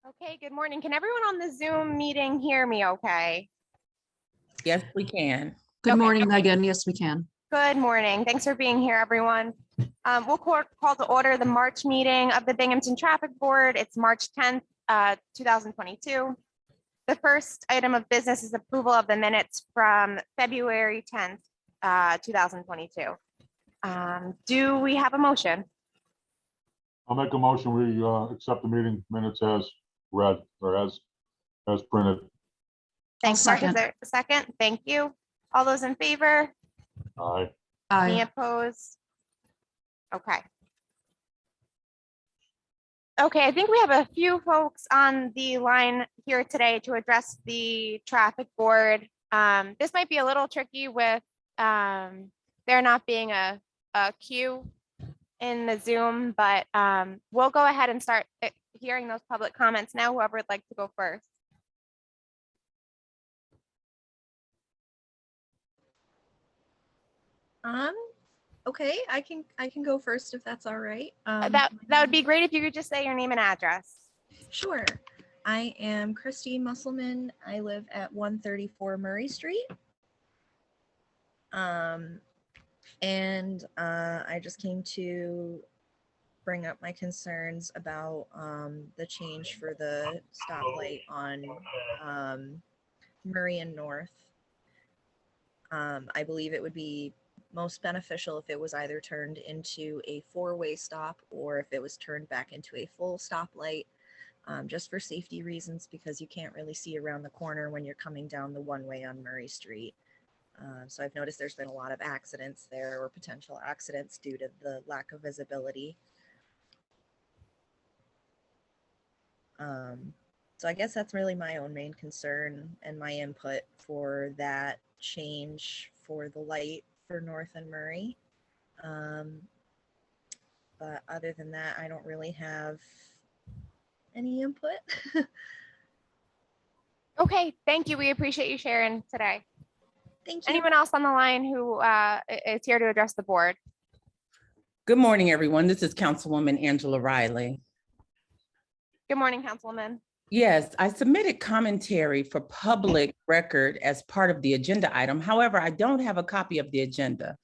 Okay, good morning. Can everyone on the Zoom meeting hear me okay? Yes, we can. Good Okay. morning, Megan. Yes, we can. Good morning. Thanks for being here, everyone. We'll call to order the March meeting of the Binghamton Traffic Board. It's March 10th, 2022. The first item of business is approval of the minutes from February 10th, 2022. Do we have a motion? I'll make a motion, we accept the meeting minutes as read or as printed. Thanks, Mark. Is second. there a second? Thank you. All those in favor? Aye. Any Aye. opposed? Okay. Okay, I think we have a few folks on the line here today to address the traffic board. This might be a little tricky with there not being a queue in the Zoom, but we'll go ahead and start hearing those public comments now, whoever would like to go first. Okay, I can go first if that's all right. That would be great if you could just say your name and address. Sure. I am Christy Musselman. I live at 134 Murray Street. I just came to bring up my concerns about the change for the stoplight on Murray and North. I believe it would be most beneficial if it was either turned into a four-way stop or if it was turned back into a full stoplight, just for safety reasons, because you can't really see around the corner when you're coming down the one-way on Murray Street. So I've noticed there's been a lot of accidents there, or potential accidents, due to the lack of visibility. So I guess that's really my own main concern and my input for that change for the light for North and Murray. But other than that, I don't really have any input. Okay, thank you. We appreciate you sharing today. Thank you. Anyone else on the line who is here to address the board? Good morning, everyone. This is Councilwoman Angela Riley. Good morning, Councilwoman. Yes, I submitted commentary for public record as part of the agenda item. However, I don't have a copy of the agenda.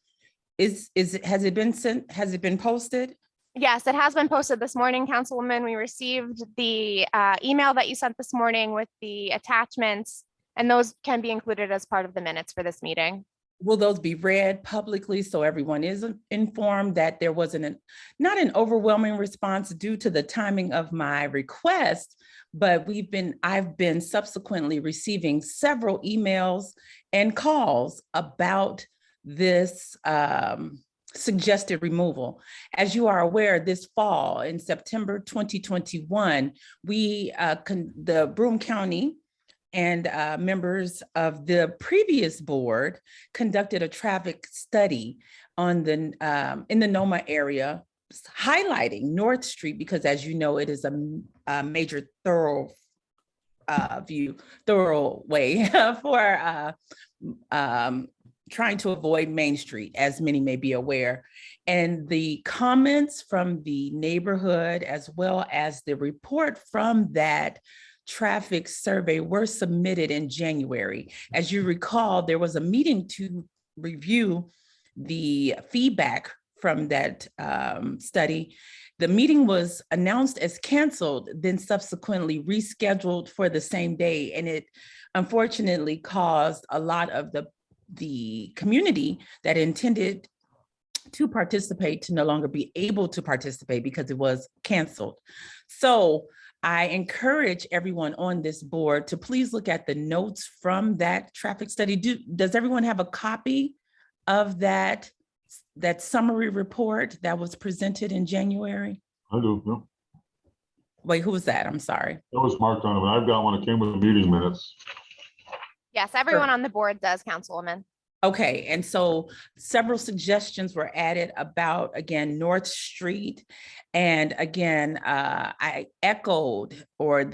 Has it been sent? Has it been posted? Yes, it has been posted this morning, Councilwoman. We received the email that you sent this morning with the attachments, and those can be included as part of the minutes for this meeting. Will those be read publicly so everyone is informed that there wasn't not an overwhelming response due to the timing of my request, but I've been subsequently receiving several emails and calls about this suggested removal. As you are aware, this fall in September 2021, the Broome County and members of the previous board conducted a traffic study on in the NOMA area, highlighting North Street, because as you know, it is a major thoroughway for trying to avoid Main Street, as many may be aware. And the comments from the neighborhood, as well as the report from that traffic survey, were submitted in January. As you recall, there was a meeting to review the feedback from that study. The meeting was announced as canceled, then subsequently rescheduled for the same day. And it unfortunately caused a lot of the community that intended to participate to no longer be able to participate because it was canceled. So I encourage everyone on this board to please look at the notes from that traffic study. Does everyone have a copy of that summary report that was presented in January? I do, yeah. Wait, who was that? I'm sorry. That was Mark Donovan. I've got one that came with the meeting minutes. Yes, everyone on the board does, Councilwoman. Okay, and so several suggestions were added about, again, North Street. And again, I echoed, or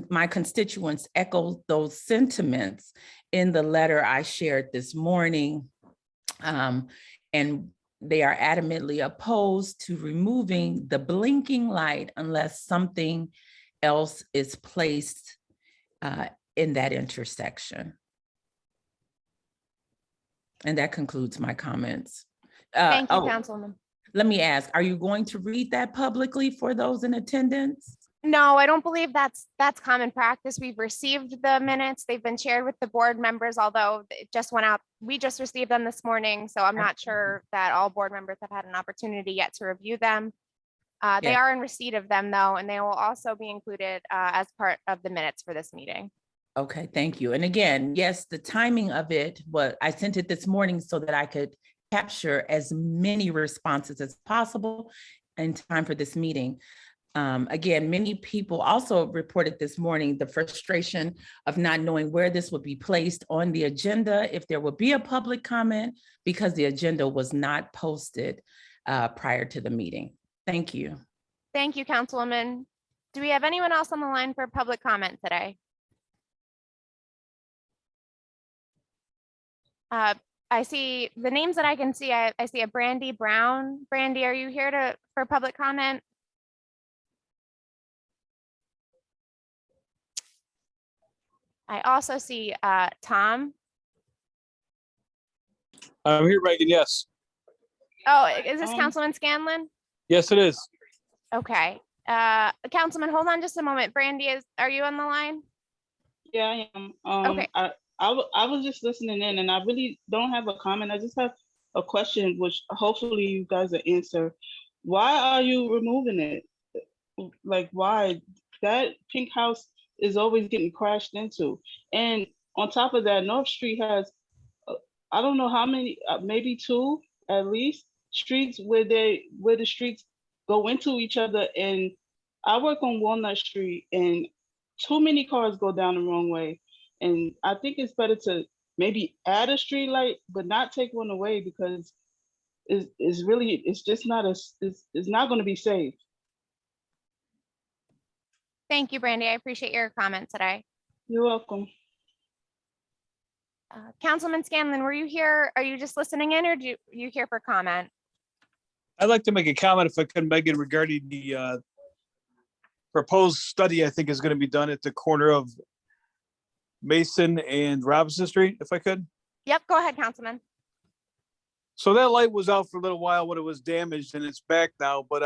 my constituents echoed those sentiments in the letter I shared this morning. And they are adamantly opposed to removing the blinking light unless something else is placed in that intersection. And that concludes my comments. Thank you, Oh, Councilwoman. let me ask, are you going to read that publicly for those in attendance? No, I don't believe that's common practice. We've received the minutes. They've been shared with the board members, although it just went out. We just received them this morning, so I'm not sure that all board members have had an opportunity yet to review them. They Yeah. are in receipt of them though, and they will also be included as part of the minutes for this meeting. Okay, thank you. And again, yes, the timing of it, I sent it this morning so that I could capture as many responses as possible in time for this meeting. Again, many people also reported this morning the frustration of not knowing where this would be placed on the agenda, if there would be a public comment, because the agenda was not posted prior to the meeting. Thank you. Thank you, Councilwoman. Do we have anyone else on the line for public comment today? I see the names that I can see. I see a Brandy Brown. Brandy, are you here for public comment? I also see Tom. I'm here, Megan, yes. Oh, is this Councilman Scanlon? Yes, it is. Okay. Councilman, hold on just a moment. Brandy, are you on the line? Yeah, I am. Okay. I was just listening in and I really don't have a comment. I just have a question, which hopefully you guys will answer. Why are you removing it? Like, why? That pink house is always getting crashed into. And on top of that, North Street has, I don't know how many, maybe two at least, streets where the streets go into each other. And I work on Walnut Street and too many cars go down the wrong way. And I think it's better to maybe add a street light, but not take one away, because it's just not it's not going to be safe. Thank you, Brandy. I appreciate your comment today. You're welcome. Councilman Scanlon, were you here? Are you just listening in, or you here for comment? I'd like to make a comment if I could, Megan, regarding the proposed study I think is going to be done at the corner of Mason and Robinson Street, if I could. Yep, go ahead, Councilman. So that light was out for a little while when it was damaged and it's back now, but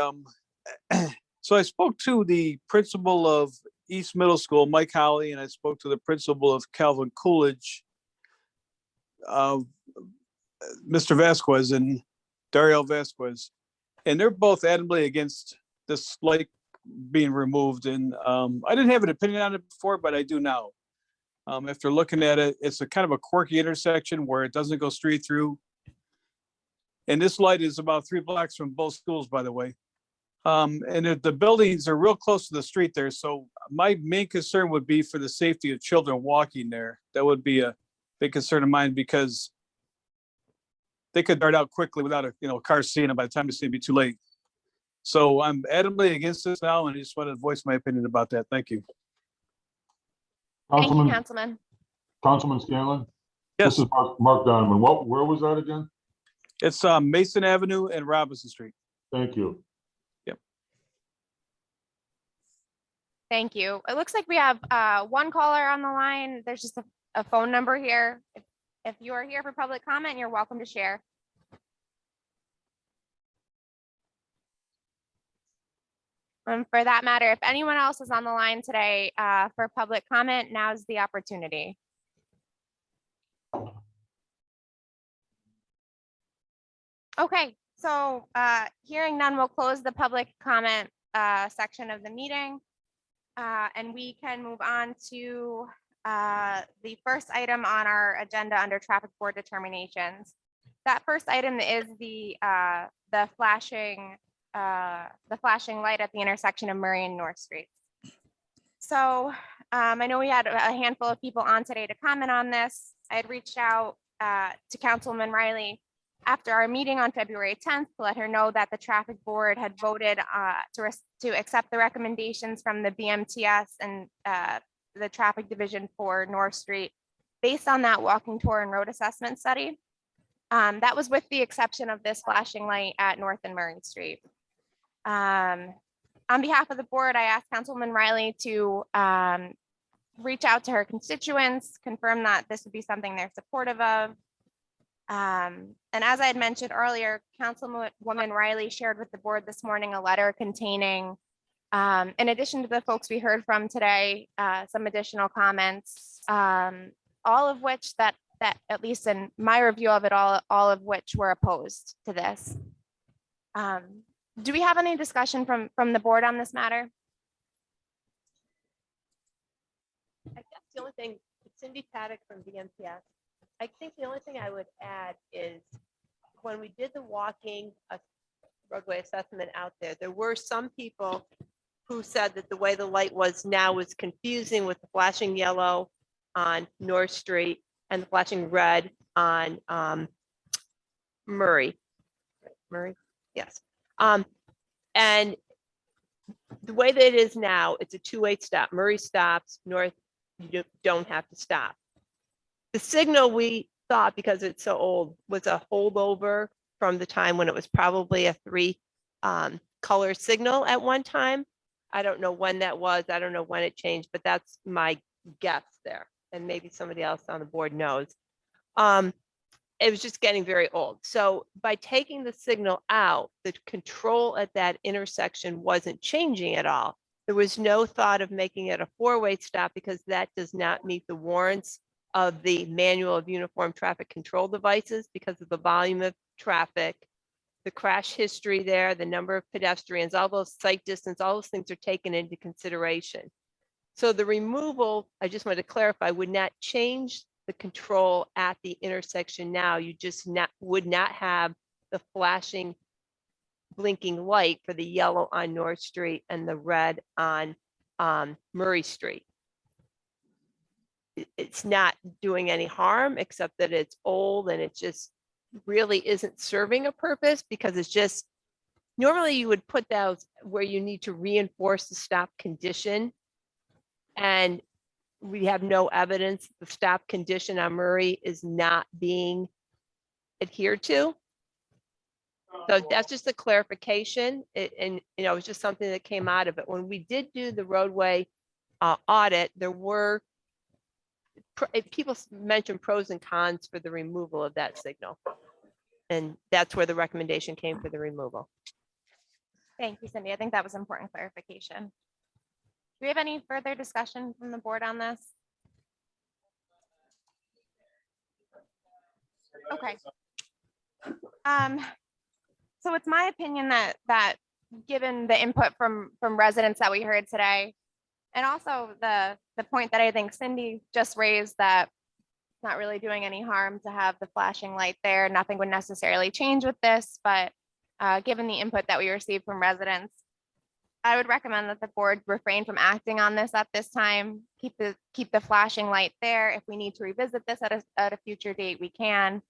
so I spoke to the principal of East Middle School, Mike Holly, and I spoke to the principal of Calvin Coolidge, Mr. Vasquez and Dario Vasquez, and they're both adamantly against this light being removed. And I didn't have an opinion on it before, but I do now. After looking at it, it's a kind of a quirky intersection where it doesn't go straight through. And this light is about 3 blocks from both schools, by the way. And the buildings are real close to the street there. So my main concern would be for the safety of children walking there. That would be a big concern of mine, because they could dart out quickly without a car seeing them. By the time it's going to be too late. So I'm adamantly against this now, and I just wanted to voice my opinion about that. Thank you. Thank you, Councilman. Councilman Scanlon? Yes, This is Mark Donovan. Where was that again? it's Mason Avenue and Robinson Street. Thank you. Thank you. It looks like we have one caller on the line. There's just a phone number here. If you are here for public comment, you're welcome to share. For that matter, if anyone else is on the line today for public comment, now's the opportunity. Okay, so hearing none, we'll close the public comment section of the meeting. And we can move on to the first item on our agenda under traffic board determinations. That first item is the flashing light at the intersection of Murray and North Streets. So I know we had a handful of people on today to comment on this. I had reached out to Councilwoman Riley after our meeting on February 10th to let her know that the traffic board had voted to accept the recommendations from the BMTS and the traffic division for North Street based on that walking tour and road assessment study. That was with the exception of this flashing light at North and Murray Street. On behalf of the board, I asked Councilwoman Riley to reach out to her constituents, confirm that this would be something they're supportive of. And as I had mentioned earlier, Councilwoman Riley shared with the board this morning a letter containing, in addition to the folks we heard from today, some additional comments, all of which that at least in my review of it all of which were opposed to this. Do we have any discussion from the board on this matter? I guess the only thing, Cindy Paddock from VMPS, I think the only thing I would add is when we did the walking roadway assessment out there, there were some people who said that the way the light was now was confusing with the flashing yellow on North Street and the flashing red on Murray. Murray, yes. And the way that it is now, it's a two-way stop. Murray stops, North, you don't have to stop. The signal we thought, because it's so old, was a holdover from the time when it was probably a 3 color signal at one time. I don't know when that was. I don't know when it changed, but that's my guess there. And maybe somebody else on the board knows. It was just getting very old. So by taking the signal out, the control at that intersection wasn't changing at all. There was no thought of making it a 4-way stop because that does not meet the warrants of the manual of uniform traffic control devices because of the volume of traffic, the crash history there, the number of pedestrians, all those sight distance, all those things are taken into consideration. So the removal, I just wanted to clarify, would not change the control at the intersection now. You just would not have the flashing, blinking light for the yellow on North Street and the red on Murray Street. It's not doing any harm except that it's old and it just really isn't serving a purpose because it's just, normally you would put those where you need to reinforce the stop condition. And we have no evidence the stop condition on Murray is not being adhered to. So that's just a clarification. And it's just something that came out of it. When we did do the roadway audit, there were people mentioned pros and cons for the removal of that signal. And that's where the recommendation came for the removal. Thank you, Cindy. I think that was important clarification. Do we have any further discussion from the board on this? Okay. So it's my opinion that given the input from residents that we heard today, and also the point that I think Cindy just raised, that it's not really doing any harm to have the flashing light there. Nothing would necessarily change with this, but given the input that we received from residents, I would recommend that the board refrain from acting on this at this time. Keep the flashing light there. If we need to revisit this at a future date, we can.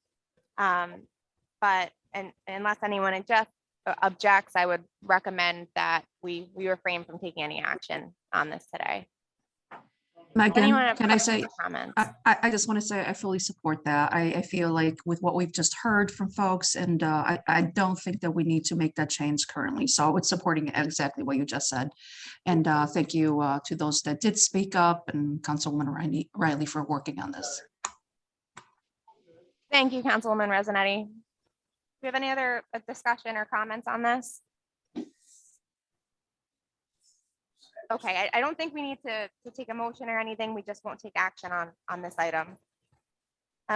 But unless anyone objects, I would recommend that we refrain from taking any action on this today. Megan, Anyone have can I questions say, or comments? I just want to say I fully support that. I feel like with what we've just heard from folks, and I don't think that we need to make that change currently. So it's supporting exactly what you just said. And thank you to those that did speak up, and Councilwoman Riley for working on this. Thank you, Councilwoman Rezanetti. Do we have any other discussion or comments on this? Okay, I don't think we need to take a motion or anything. We just won't take action on this item.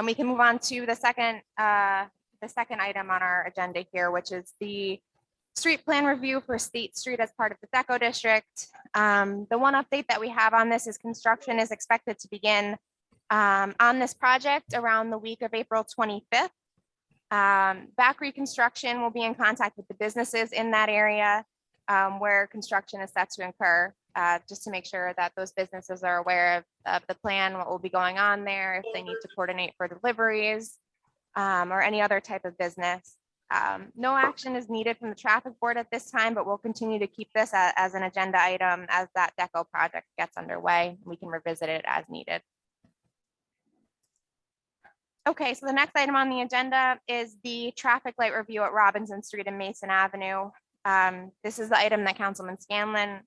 We can move on to the second item on our agenda here, which is the street plan review for State Street as part of the Deco District. The one update that we have on this is construction is expected to begin on this project around the week of April 25th. Back Reconstruction will be in contact with the businesses in that area where construction is set to incur, just to make sure that those businesses are aware of the plan, what will be going on there, if they need to coordinate for deliveries or any other type of business. No action is needed from the traffic board at this time, but we'll continue to keep this as an agenda item as that Deco project gets underway. We can revisit it as needed. Okay, so the next item on the agenda is the traffic light review at Robinson Street and Mason Avenue. This is the item that Councilman Scanlon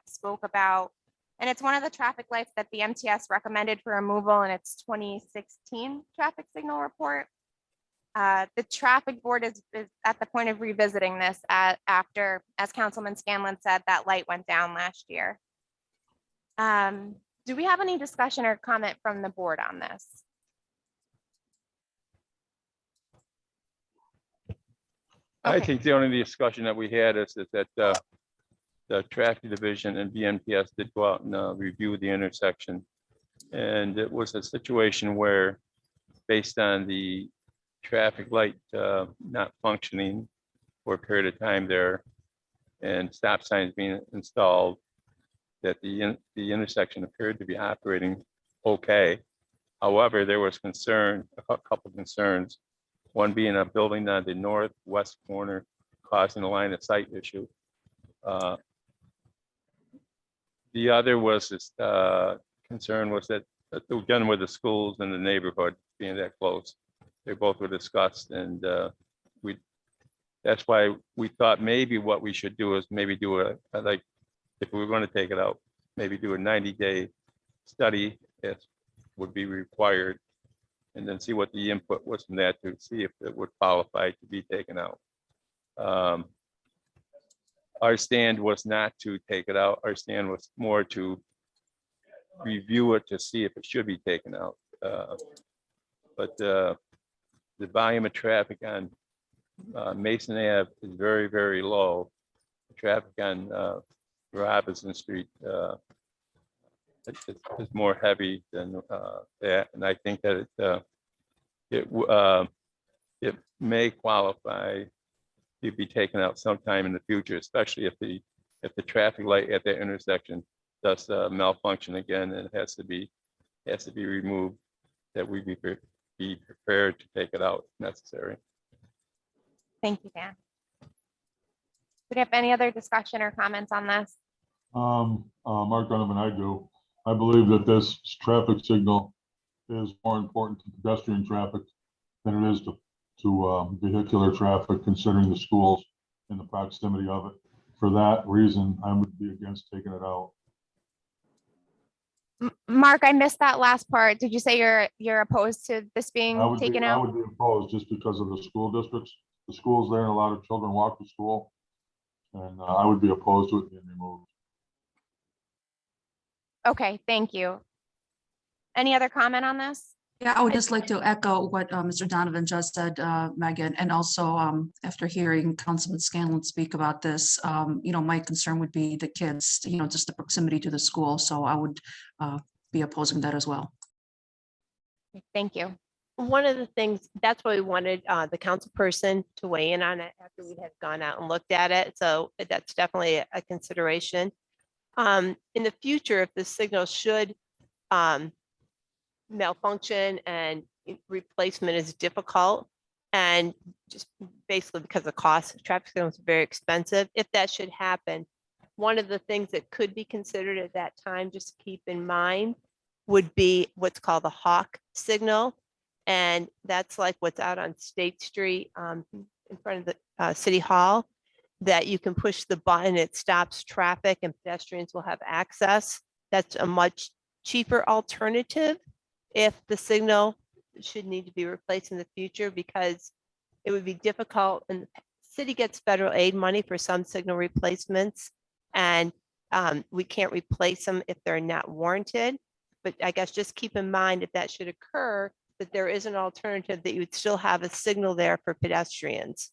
spoke about. And it's one of the traffic lights that the MTS recommended for removal in its 2016 traffic signal report. The traffic board is at the point of revisiting this after, as Councilman Scanlon said, that light went down last year. Do we have any discussion or comment from the board on this? I Okay. think the only discussion that we had is that the traffic division and BNPS did go out and review the intersection. And it was a situation where, based on the traffic light not functioning for a period of time there and stop signs being installed, that the intersection appeared to be operating okay. However, there was concern, a couple concerns. One being a building on the northwest corner causing a line of sight issue. The other was this concern was that again with the schools and the neighborhood being that close, they both were discussed, and that's why we thought maybe what we should do is maybe do like if we were going to take it out, maybe do a 90-day study if would be required, and then see what the input was from that to see if it would qualify to be taken out. Our stand was not to take it out. Our stand was more to review it to see if it should be taken out. But the volume of traffic on Mason Ave is very, very low. The traffic on Robinson Street is more heavy than that, and I think that it may qualify to be taken out sometime in the future, especially if the traffic light at that intersection does malfunction again and it has to be removed. That we be prepared to take it out if necessary. Thank you, Dan. Do we have any other discussion or comments on this? Mark Donovan, I do. I believe that this traffic signal is more important to pedestrian traffic than it is to vehicular traffic, considering the schools and the proximity of it. For that reason, I would be against taking it out. Mark, I missed that last part. Did you say you're opposed to this being taken I out? would be opposed just because of the school districts. The school's there and a lot of children walk to school. And I would be opposed to it being removed. Okay, thank you. Any other comment on this? Yeah, I would just like to echo what Mr. Donovan just said, Megan, and also after hearing Councilman Scanlon speak about this, my concern would be the kids, just the proximity to the school. So I would be opposing that as well. Thank you. One of the things, that's why we wanted the council person to weigh in on it after we had gone out and looked at it. So that's definitely a consideration. In the future, if the signal should malfunction and replacement is difficult, and just basically because the cost of traffic signals is very expensive, if that should happen, one of the things that could be considered at that time, just to keep in mind, would be what's called the Hawk signal. And that's like what's out on State Street in front of the City Hall, that you can push the button, it stops traffic and pedestrians will have access. That's a much cheaper alternative if the signal should need to be replaced in the future, because it would be difficult, and the city gets federal aid money for some signal replacements, and we can't replace them if they're not warranted. But I guess just keep in mind, if that should occur, that there is an alternative, that you would still have a signal there for pedestrians.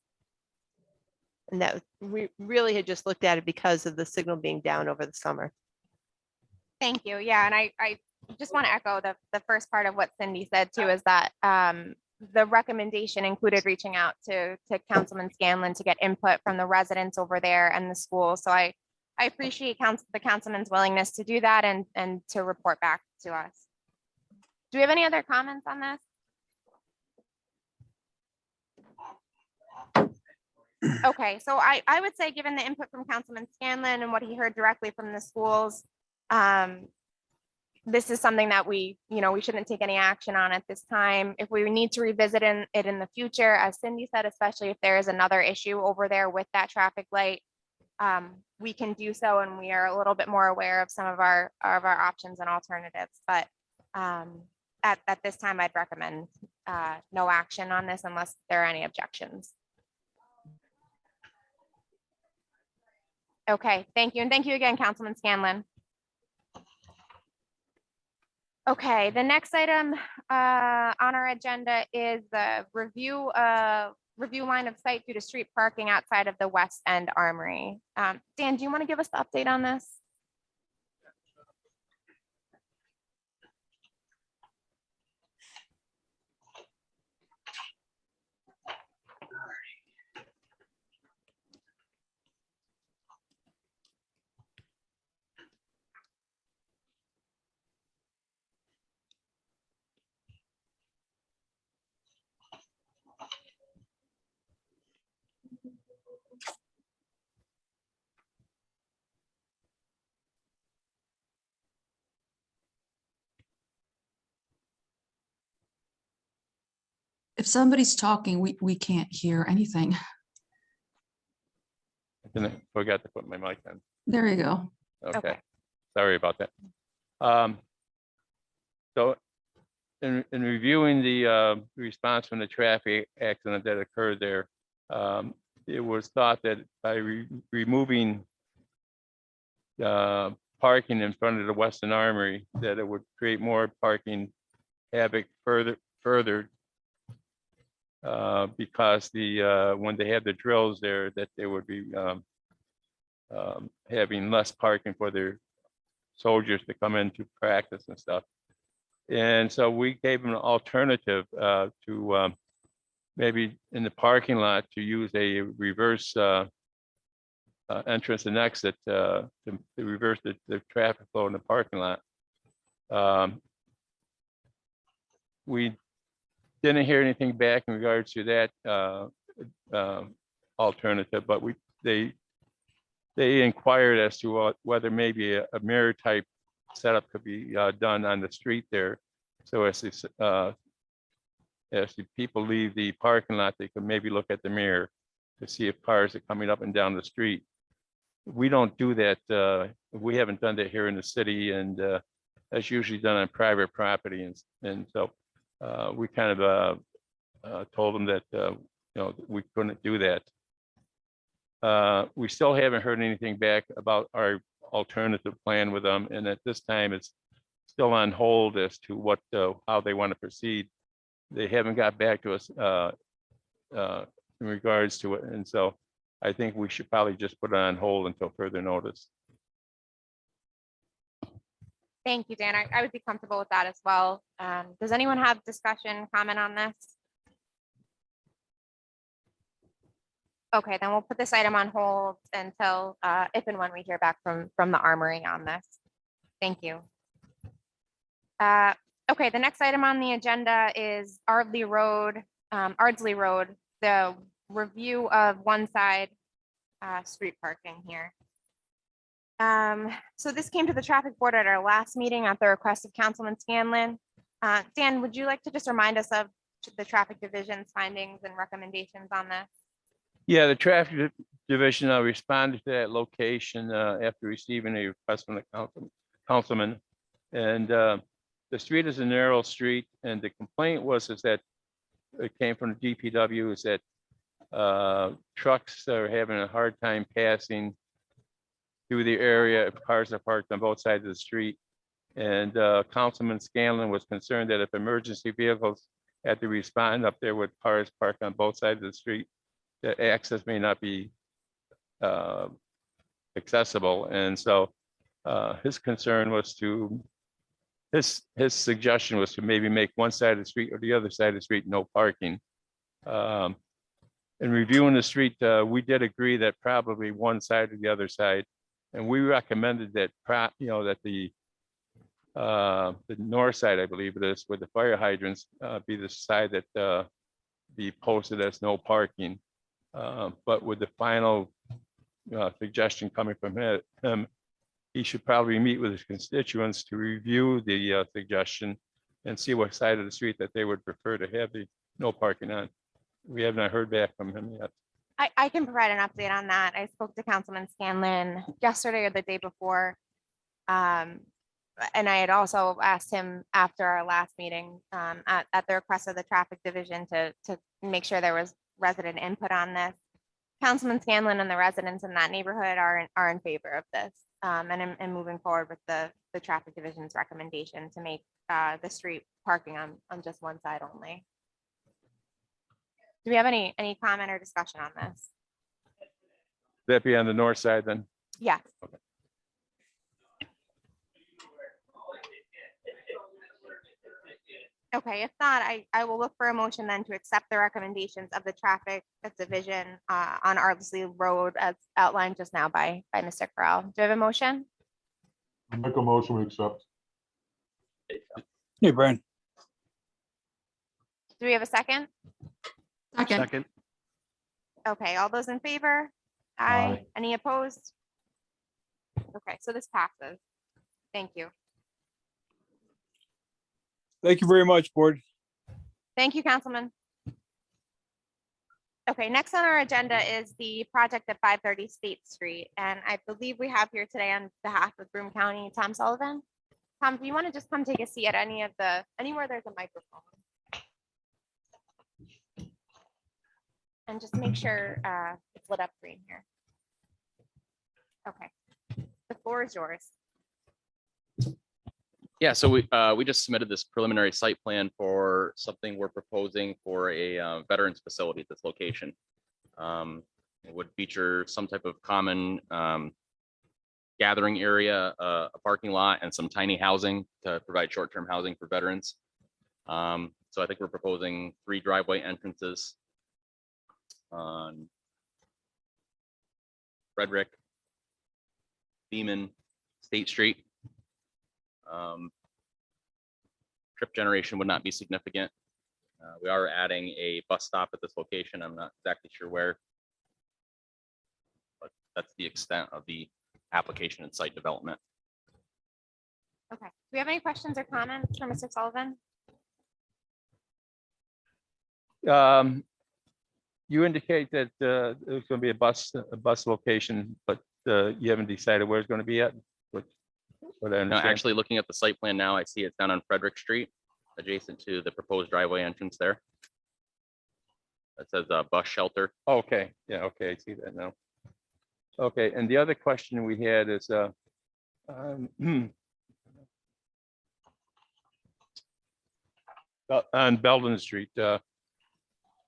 And that we really had just looked at it because of the signal being down over the summer. Thank you. Yeah, and I just want to echo the first part of what Cindy said too, is that the recommendation included reaching out to Councilman Scanlon to get input from the residents over there and the school. So I appreciate the councilman's willingness to do that and to report back to us. Do we have any other comments on this? Okay, so I would say, given the input from Councilman Scanlon and what he heard directly from the schools, this is something that we shouldn't take any action on at this time. If we need to revisit it in the future, as Cindy said, especially if there is another issue over there with that traffic light, we can do so, and we are a little bit more aware of some of our options and alternatives. But at this time, I'd recommend no action on this unless there are any objections. Okay, thank you. And thank you again, Councilman Scanlon. Okay, the next item on our agenda is the review line of sight due to street parking outside of the West End Armory. Dan, do you want to give us the update on this? If somebody's talking, we can't hear anything. I forgot to put my mic on. There you go. Okay, sorry about that. So in reviewing the response from the traffic accident that occurred there, it was thought that by removing parking in front of the Western Armory, that it would create more parking havoc further because when they had the drills there, that they would be having less parking for their soldiers to come in to practice and stuff. And so we gave them an alternative to maybe in the parking lot to use a reverse entrance and exit to reverse the traffic flow in the parking lot. We didn't hear anything back in regards to that alternative, but they inquired as to whether maybe a mirror type setup could be done on the street there. So as the people leave the parking lot, they could maybe look at the mirror to see if cars are coming up and down the street. We don't do that. We haven't done that here in the city, and that's usually done on private property. And so we kind of told them that we couldn't do that. We still haven't heard anything back about our alternative plan with them, and at this time it's still on hold as to how they want to proceed. They haven't got back to us in regards to it, and so I think we should probably just put it on hold until further notice. Thank you, Dan. I would be comfortable with that as well. Does anyone have discussion, comment on this? Okay, then we'll put this item on hold until if and when we hear back from the Armory on this. Thank you. Okay, the next item on the agenda is Ardsley Road, the review of one side street parking here. So this came to the traffic board at our last meeting at the request of Councilman Scanlon. Dan, would you like to just remind us of the traffic division's findings and recommendations on this? Yeah, the traffic division responded to that location after receiving a request from the councilman. And the street is a narrow street, and the complaint is that it came from the DPW, is that trucks are having a hard time passing through the area if cars are parked on both sides of the street. And Councilman Scanlon was concerned that if emergency vehicles had to respond up there with cars parked on both sides of the street, that access may not be accessible. And so his concern was his suggestion was to maybe make one side of the street or the other side of the street no parking. In reviewing the street, we did agree that probably one side or the other side. And we recommended that, that the north side, I believe it is, with the fire hydrants be the side that be posted as no parking. But with the final suggestion coming from him, he should probably meet with his constituents to review the suggestion and see what side of the street that they would prefer to have the no parking on. We have not heard back from him yet. I can provide an update on that. I spoke to Councilman Scanlon yesterday or the day before. And I had also asked him after our last meeting, at the request of the traffic division to make sure there was resident input on this. Councilman Scanlon and the residents in that neighborhood are in favor of this, and moving forward with the traffic division's recommendation to make the street parking on just one side only. Do we have any comment or discussion on this? That be on the north side then? Yes. Okay, if not, I will look for a motion then to accept the recommendations of the traffic division on Ardsley Road as outlined just now by Mr. Corral. Do I have a motion? Make a motion, we accept. Hey, Brian. Do we have a second? Second. Okay, all those in favor? Aye. Any opposed? Okay, so this passes. Thank you. Thank you very much, board. Thank you, Councilman. Okay, next on our agenda is the project at 530 State Street. And I believe we have here today on behalf of Broome County, Tom Sullivan. Tom, do you want to just come take a seat at anywhere there's a microphone? And just make sure it's lit up green here. Okay, the floor is yours. Yeah, so we just submitted this preliminary site plan for something we're proposing for a veterans facility at this location. It would feature some type of common gathering area, a parking lot, and some tiny housing to provide short-term housing for veterans. So I think we're proposing 3 driveway entrances on Frederick, Beeman, State Street. Trip generation would not be significant. We are adding a bus stop at this location. I'm not exactly sure where, but that's the extent of the application and site development. Okay, do we have any questions or comments for Mr. Sullivan? You indicate that there's going to be a bus location, but you haven't decided where it's going to be yet? What I Now, understand. actually looking at the site plan now, I see it's down on Frederick Street, adjacent to the proposed driveway entrance there. That says bus shelter. Okay, yeah, okay, I see that now. Okay, and the other question we had is on Belden Street,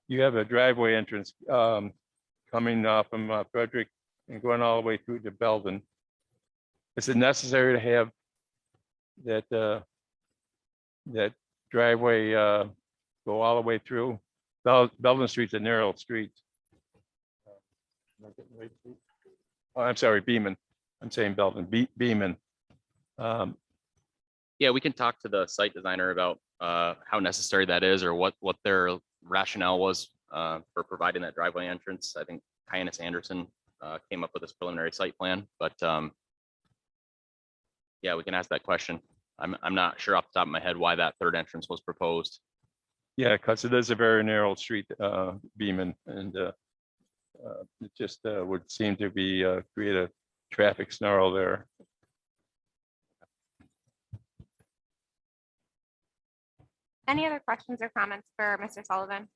you have a driveway entrance coming off from Frederick and going all the way through to Belden. Is it necessary to have that that driveway go all the way through? Belden Street's a narrow street. Oh, I'm sorry, Beeman. I'm saying Belden, Beeman. Yeah, we can talk to the site designer about how necessary that is or what their rationale was for providing that driveway entrance. I think Kyannis Anderson came up with this preliminary site plan, but yeah, we can ask that question. I'm not sure off the top of my head why that third entrance was proposed. Yeah, because it is a very narrow street, Beeman, and it just would seem to be create a traffic snarl there. Any other questions or comments for Mr. Sullivan?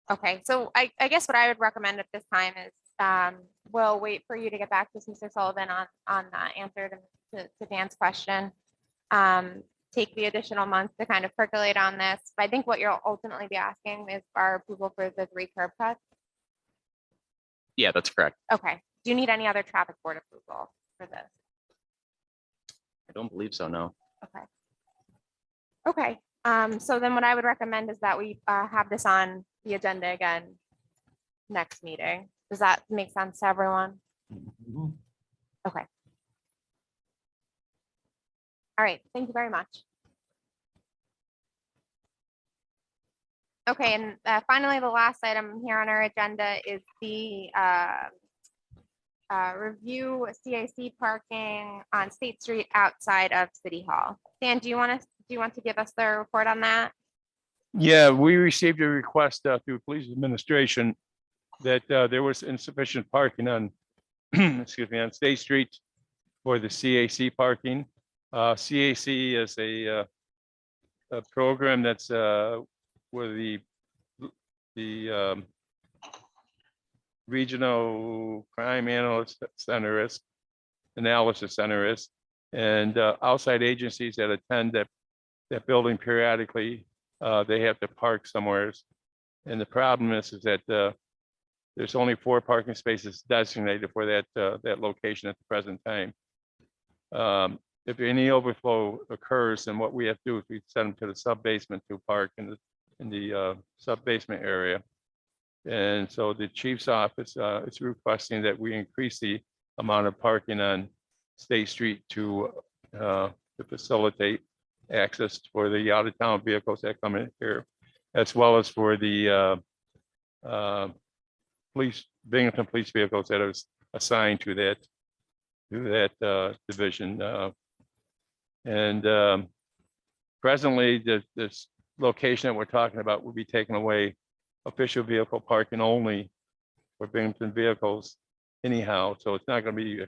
Okay, so I guess what I would recommend at this time is we'll wait for you to get back to Mr. Sullivan on the answer to Dan's question. Take the additional month to kind of percolate on this. But I think what you'll ultimately be asking is our approval for the 3 curb cuts. Yeah, that's correct. Okay, do you need any other traffic board approval for this? I don't believe so, no. Okay. Okay, so then what I would recommend is that we have this on the agenda again next meeting. Does that make sense to everyone? Okay. All right, thank you very much. Okay, and finally, the last item here on our agenda is the review CIC parking on State Street outside of City Hall. Dan, do you want to give us the report on that? Yeah, we received a request through police administration that there was insufficient parking on, excuse me, on State Street for the CAC parking. CAC is a program that's where the Regional Crime Analysis Center is, Analysis Center is, and outside agencies that attend that building periodically, they have to park somewhere. And the problem is that there's only 4 parking spaces designated for that location at the present time. If any overflow occurs, then what we have to do is we send them to the sub basement to park in the sub basement area. And so the chief's office is requesting that we increase the amount of parking on State Street to facilitate access for the out of town vehicles that come in here, as well as for the Binghamton police vehicles that are assigned to that division. And presently, this location that we're talking about will be taken away, official vehicle parking only for Binghamton vehicles anyhow. So it's not going to be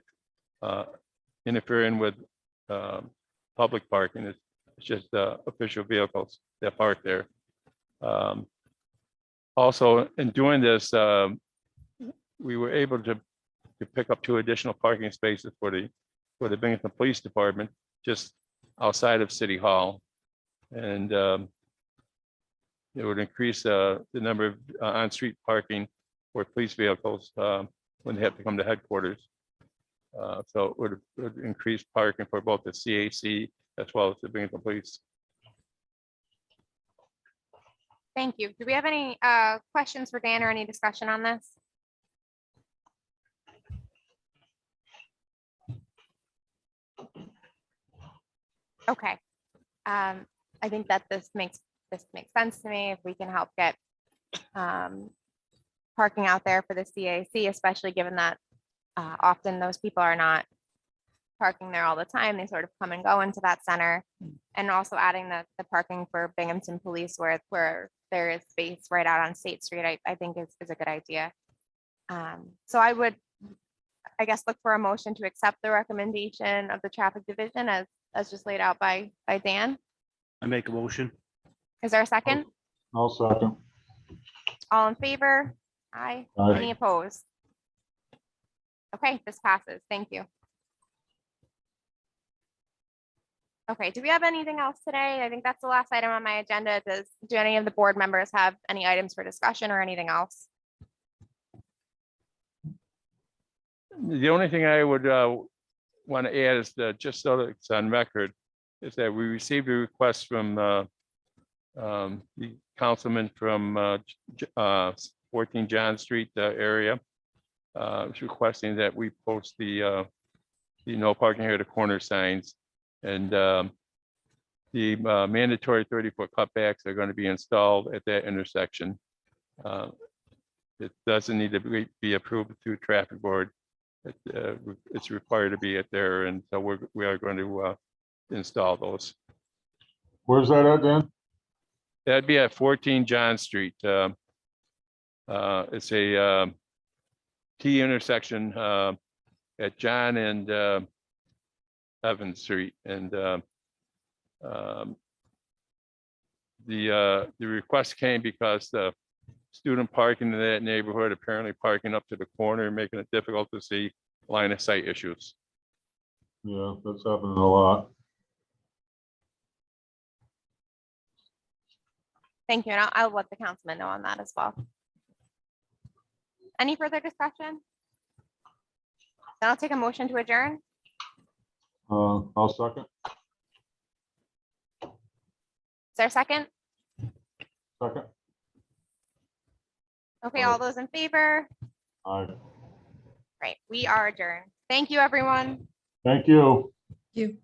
interfering with public parking. It's just official vehicles that park there. Also, in doing this, we were able to pick up 2 additional parking spaces for the Binghamton Police Department just outside of City Hall, and it would increase the number of on-street parking for police vehicles when they have to come to headquarters. So it would increase parking for both the CAC as well as the Binghamton Police. Thank you. Do we have any questions for Dan or any discussion on this? Okay. I think that this makes sense to me. If we can help get parking out there for the CAC, especially given that often those people are not parking there all the time. They sort of come and go into that center, and also adding the parking for Binghamton Police where there is space right out on State Street, I think is a good idea. So I would, I guess, look for a motion to accept the recommendation of the traffic division as just laid out by Dan. I make a motion. Is there a second? I'll second. All in favor? Aye. Aye. Any opposed? Okay, this passes. Thank you. Okay, do we have anything else today? I think that's the last item on my agenda. Do any of the board members have any items for discussion or anything else? The only thing I would want to add is that, just so that it's on record, is that we received a request from the councilman from 14 John Street area. Was requesting that we post the no parking here at the corner signs, and the mandatory 30-foot cutbacks are going to be installed at that intersection. It doesn't need to be approved through traffic board. It's required to be at there, and so we are going to install those. Where's that at, Dan? That'd be at 14 John Street. It's a T intersection at John and Evans Street, and the request came because the student parking in that neighborhood apparently parking up to the corner, making it difficult to see line of sight issues. Yeah, that's happening a lot. Thank you, and I'll let the councilman know on that as well. Any further discussion? Then I'll take a motion to adjourn. I'll second. Is there a second? Second. Okay, all those in favor? Aye. Right, we are adjourned. Thank you, everyone. Thank you. You.